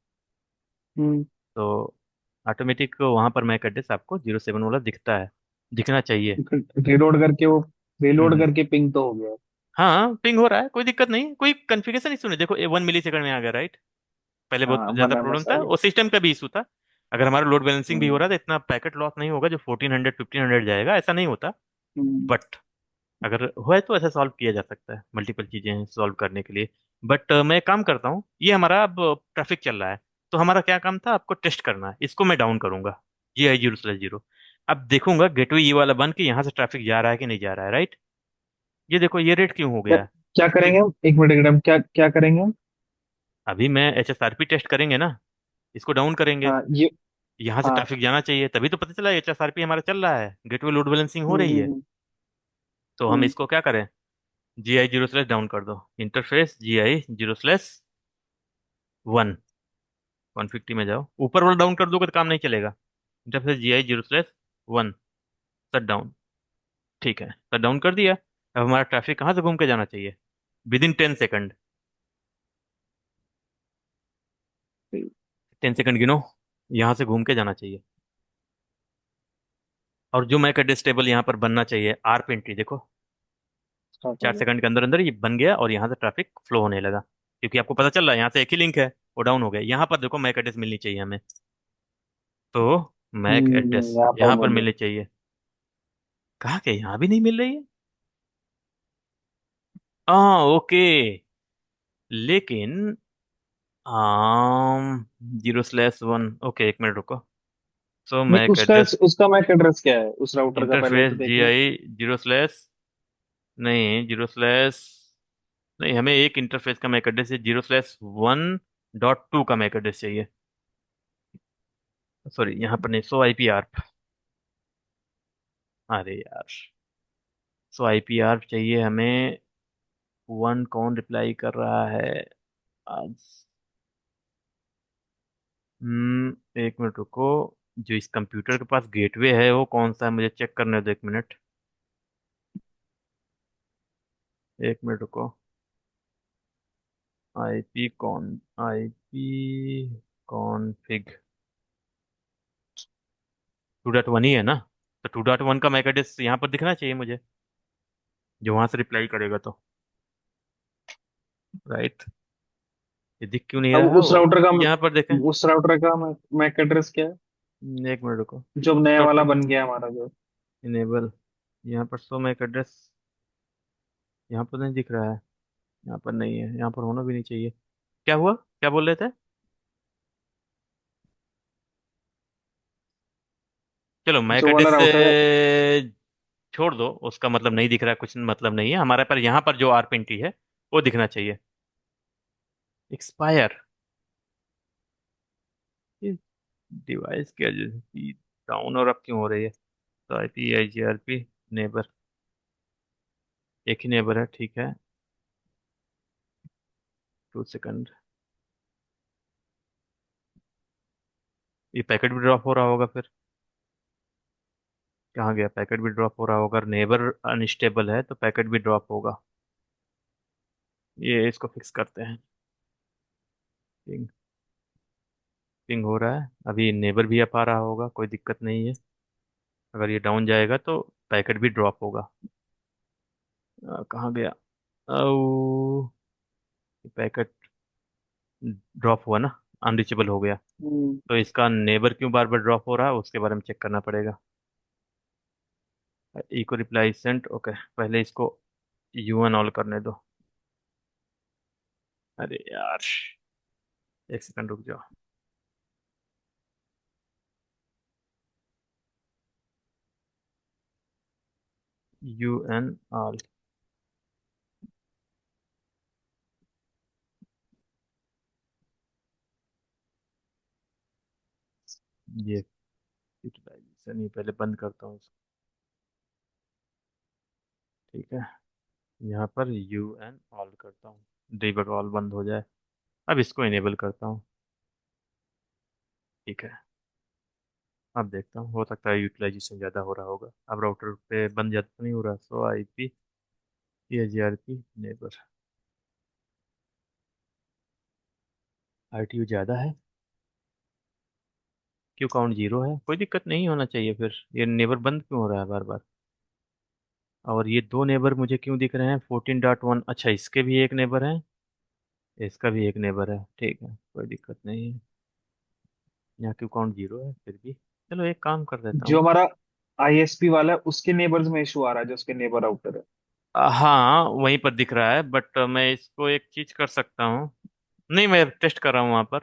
हम्म। तो ऑटोमेटिक वहाँ पर मैक एड्रेस आपको 07 वाला दिखता है, दिखना चाहिए। रिलोड करके वो, रिलोड हम्म। करके पिंग तो हो गया। हाँ, पिंग हो रहा है, कोई दिक्कत नहीं, कोई कन्फिगरेशन इशू नहीं। देखो 1 मिली सेकंड में आ गया, राइट? पहले बहुत हाँ ज्यादा 1 प्रॉब्लम ms आ था, गया। वो सिस्टम का भी इशू था। अगर हमारा लोड बैलेंसिंग भी हो हम्म। रहा था, इतना पैकेट लॉस नहीं होगा जो 1400 1500 जाएगा, ऐसा नहीं होता। हम्म। बट अगर है तो ऐसे सॉल्व किया जा सकता है, मल्टीपल चीजें हैं सॉल्व करने के लिए। बट मैं एक काम करता हूँ, ये हमारा अब ट्रैफिक चल रहा है, तो हमारा क्या काम था, आपको टेस्ट करना है, इसको मैं डाउन करूंगा, GI 0/0। अब देखूंगा गेटवे ये वाला बन के यहाँ से ट्रैफिक जा रहा है कि नहीं जा रहा है, राइट। ये देखो ये रेट क्यों हो क्या गया है। क्या क्यों। करेंगे हम? एक मिनट, एकदम क्या क्या करेंगे हम? अभी मैं HSRP टेस्ट करेंगे ना, इसको डाउन करेंगे, हाँ ये। यहाँ से हाँ। ट्रैफिक जाना चाहिए, तभी तो पता चला HSRP हमारा चल रहा है, गेटवे लोड बैलेंसिंग हो हम्म रही है। हम्म तो हम हम्म इसको क्या करें, GI 0/ डाउन कर दो, इंटरफेस GI 0/1, कॉन्फ़िग में जाओ, ऊपर वाला डाउन कर दोगे तो काम नहीं चलेगा। Interface GI 0/1 shut down. ठीक है, शट डाउन कर दिया। अब हमारा ट्रैफिक कहाँ से घूम के जाना चाहिए, विद इन 10 सेकंड। 10 सेकंड गिनो, यहाँ से घूम के जाना चाहिए। और जो मैक एड्रेस टेबल यहाँ पर बनना चाहिए, आर पे एंट्री देखो, स्टार्ट हो 4 सेकंड के अंदर अंदर ये बन गया और यहाँ से ट्रैफिक फ्लो होने लगा, क्योंकि आपको पता चल रहा है यहाँ से एक ही लिंक है, वो डाउन हो गया। यहाँ पर देखो मैक एड्रेस मिलनी चाहिए हमें, तो मैक एड्रेस यहाँ पर यहाँ पर मिले। मिलनी चाहिए। कहाँ के, यहाँ भी नहीं मिल रही है। हाँ ओके, लेकिन GI 0/1, ओके एक मिनट रुको। सो नहीं, मैक उसका एड्रेस उसका मैक एड्रेस क्या है उस राउटर का, पहले वो इंटरफेस तो देख जी लो। आई जीरो स्लैश नहीं, जीरो स्लैश नहीं, हमें एक इंटरफेस का मैक एड्रेस है, 0/1.2 का मैक एड्रेस चाहिए। सॉरी यहाँ पर नहीं, सो IPR, अरे यार, सो IPR चाहिए हमें। वन कौन रिप्लाई कर रहा है आज। एक मिनट रुको, जो इस कंप्यूटर के पास गेटवे है वो कौन सा है, मुझे चेक करने दो, एक मिनट, एक मिनट रुको। IP कॉन्फ़िग 2.1 ही है ना, तो 2.1 का मैक एड्रेस यहाँ पर दिखना चाहिए मुझे, जो वहां से रिप्लाई करेगा तो, राइट। ये दिख क्यों नहीं अब रहा है वो, यहाँ पर देखें। उस राउटर का मैक एड्रेस क्या है? एक मिनट रुको, जो अब उस नया वाला डॉक्टर बन गया हमारा जो। इनेबल, यहाँ पर शो मैक एड्रेस, यहाँ पर नहीं दिख रहा है, यहाँ पर नहीं है, यहाँ पर होना भी नहीं चाहिए। क्या हुआ, क्या बोल रहे थे। चलो मैक जो वाला एड्रेस से राउटर है। छोड़ दो, उसका मतलब नहीं दिख रहा है, कुछ मतलब नहीं है हमारे पर, यहाँ पर जो R20 है वो दिखना चाहिए। एक्सपायर, ये डिवाइस क्या डाउन और अप क्यों हो रही है। तो IP IGRP नेबर, एक ही नेबर है, ठीक है। 2 सेकंड, ये पैकेट भी ड्रॉप हो रहा होगा फिर, कहाँ गया, पैकेट भी ड्रॉप हो रहा होगा, नेबर अनस्टेबल है तो पैकेट भी ड्रॉप होगा। ये इसको फिक्स करते हैं। पिंग, पिंग हो रहा है, अभी नेबर भी अप आ रहा होगा, कोई दिक्कत नहीं है। अगर ये डाउन जाएगा तो पैकेट भी ड्रॉप होगा। कहाँ गया, पैकेट ड्रॉप हुआ ना, अनरीचेबल हो गया। हम्म, तो इसका नेबर क्यों बार बार ड्रॉप हो रहा है उसके बारे में चेक करना पड़ेगा। इको रिप्लाई सेंट, ओके, पहले इसको UN ऑल करने दो। अरे यार, एक सेकंड रुक जाओ। UN ऑल, ये यूटिलाइजेशन, ये पहले बंद करता हूँ इसको, ठीक है। यहाँ पर UN ऑल करता हूँ, डीबग ऑल बंद हो जाए। अब इसको इनेबल करता हूँ, ठीक है। अब देखता हूँ, हो सकता है यूटिलाइजेशन ज़्यादा हो रहा होगा, अब राउटर पे बंद ज़्यादा तो नहीं हो रहा। सो IP नेबर, RTU ज़्यादा है, क्यों काउंट 0 है, कोई दिक्कत नहीं होना चाहिए फिर, ये नेबर बंद क्यों हो रहा है बार बार। और ये दो नेबर मुझे क्यों दिख रहे हैं, 14.1, अच्छा इसके भी एक नेबर है, इसका भी एक नेबर है, ठीक है, कोई दिक्कत नहीं है। यहाँ क्यों काउंट 0 है फिर भी, चलो एक काम कर देता जो हूँ। हमारा ISP वाला है उसके नेबर्स में इशू आ रहा है, जो उसके नेबर राउटर है। हाँ वहीं पर दिख रहा है, बट मैं इसको एक चीज कर सकता हूँ। नहीं, मैं टेस्ट कर रहा हूँ वहां पर।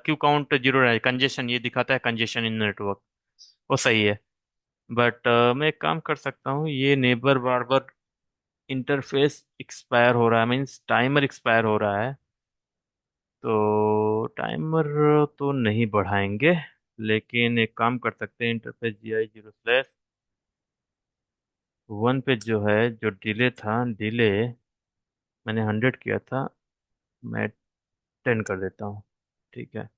क्यू काउंट जीरो है, कंजेशन ये दिखाता है, कंजेशन इन नेटवर्क, वो सही है। बट मैं एक काम कर सकता हूँ, ये नेबर बार बार इंटरफेस एक्सपायर हो रहा है, मीन्स टाइमर एक्सपायर हो रहा है। तो टाइमर तो नहीं बढ़ाएंगे, लेकिन एक काम कर सकते हैं, इंटरफेस GI 0/1 पे जो है, जो डिले था, डिले मैंने 100 किया था, मैं 10 कर देता हूँ। ठीक है।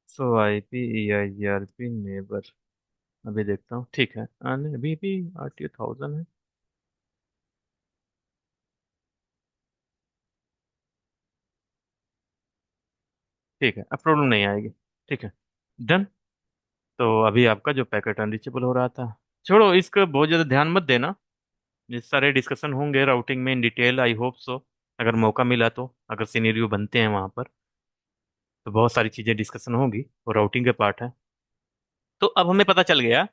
सो IP EIGRP नेबर, अभी देखता हूँ। ठीक है, नहीं, अभी भी RTO 1000 है। ठीक है, अब प्रॉब्लम नहीं आएगी। ठीक है, डन। तो अभी आपका जो पैकेट अनरीचेबल हो रहा था, छोड़ो इसका बहुत ज़्यादा ध्यान मत देना। जिस सारे डिस्कशन होंगे राउटिंग में in detail, I hope so, अगर मौका मिला तो, अगर सिनेरियो बनते हैं वहाँ पर, तो बहुत सारी चीज़ें डिस्कशन होंगी, वो राउटिंग के पार्ट है। तो अब हमें पता चल गया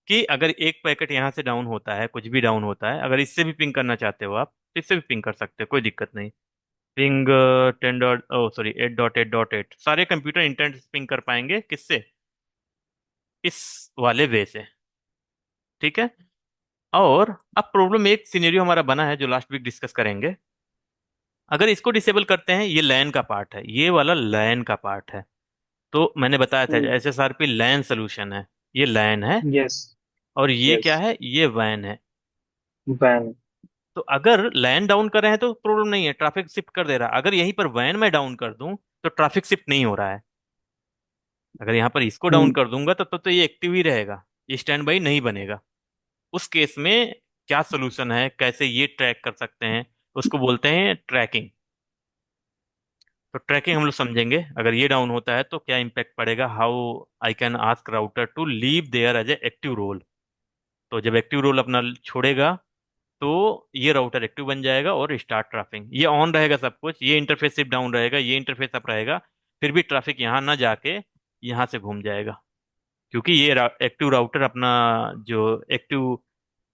कि अगर एक पैकेट यहाँ से डाउन होता है, कुछ भी डाउन होता है, अगर इससे भी पिंग करना चाहते हो आप, तो इससे भी पिंग कर सकते हो, कोई दिक्कत नहीं। पिंग 10.8.8.8 सारे कंप्यूटर इंटरनेट से पिंग कर पाएंगे, किससे? इस वाले वे से। ठीक है। और अब प्रॉब्लम, एक सिनेरियो हमारा बना है जो लास्ट वीक डिस्कस करेंगे। अगर इसको डिसेबल करते हैं, ये लैन का पार्ट है, ये वाला लैन का पार्ट है। तो मैंने बताया था हम्म। SSRP लैन सोल्यूशन है, ये लैन है। यस। और ये यस। क्या है? ये वैन है। वैन। तो अगर लैन डाउन कर रहे हैं तो प्रॉब्लम नहीं है, ट्रैफिक शिफ्ट कर दे रहा है। अगर यहीं पर वैन में डाउन कर दूं तो ट्रैफिक शिफ्ट नहीं हो रहा है। अगर यहाँ पर इसको डाउन हम्म। कर दूंगा तो ये एक्टिव ही रहेगा, ये स्टैंड बाई नहीं बनेगा। उस केस में क्या सोल्यूशन है, कैसे ये ट्रैक कर सकते हैं, उसको बोलते हैं ट्रैकिंग। तो ट्रैकिंग हम लोग समझेंगे, अगर ये डाउन होता है तो क्या इम्पैक्ट पड़ेगा, how I can ask router to leave there as a active role. तो जब एक्टिव रोल अपना छोड़ेगा, तो ये राउटर एक्टिव बन जाएगा और स्टार्ट ट्रैफिक, ये ऑन रहेगा सब कुछ, ये इंटरफेस सिर्फ डाउन रहेगा, ये इंटरफेस अप रहेगा। फिर भी ट्रैफिक यहाँ ना जाके यहाँ से घूम जाएगा, क्योंकि ये एक्टिव राउटर अपना जो एक्टिव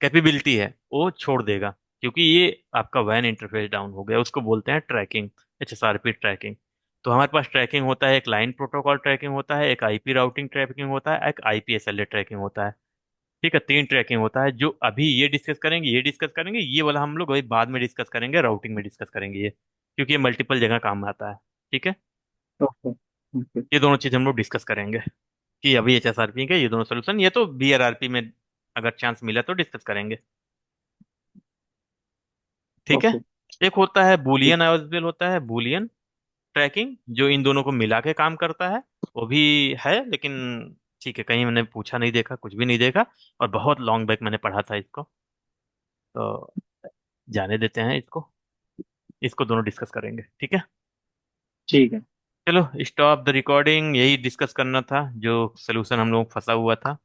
कैपेबिलिटी है वो छोड़ देगा, क्योंकि ये आपका वैन इंटरफेस डाउन हो गया। उसको बोलते हैं ट्रैकिंग, HSRP ट्रैकिंग। तो हमारे पास ट्रैकिंग होता है, एक लाइन प्रोटोकॉल ट्रैकिंग होता है, एक IP राउटिंग ट्रैकिंग होता है, एक IP SLA ट्रैकिंग होता है। ठीक है, 3 ट्रैकिंग होता है, जो अभी ये डिस्कस करेंगे, ये डिस्कस करेंगे, ये वाला हम लोग वही बाद में डिस्कस करेंगे, राउटिंग में डिस्कस करेंगे ये, क्योंकि ये मल्टीपल जगह काम आता है। ठीक है, ओके। ओके। ये दोनों चीज हम लोग डिस्कस करेंगे, कि अभी HSRP के ये दोनों सोल्यूशन, ये तो BRRP में अगर चांस मिला तो डिस्कस करेंगे। ठीक है। ओके। एक होता है ठीक। बुलियन अवेलेबल, होता है बुलियन ट्रैकिंग, जो इन दोनों को मिला के काम करता है, वो भी है, लेकिन ठीक है, कहीं मैंने पूछा नहीं, देखा कुछ भी नहीं देखा, और बहुत लॉन्ग बैक मैंने पढ़ा था इसको, तो जाने देते हैं इसको। इसको दोनों डिस्कस करेंगे, ठीक है। ठीक है। चलो, स्टॉप द रिकॉर्डिंग, यही डिस्कस करना था, जो सोल्यूशन हम लोग फंसा हुआ था।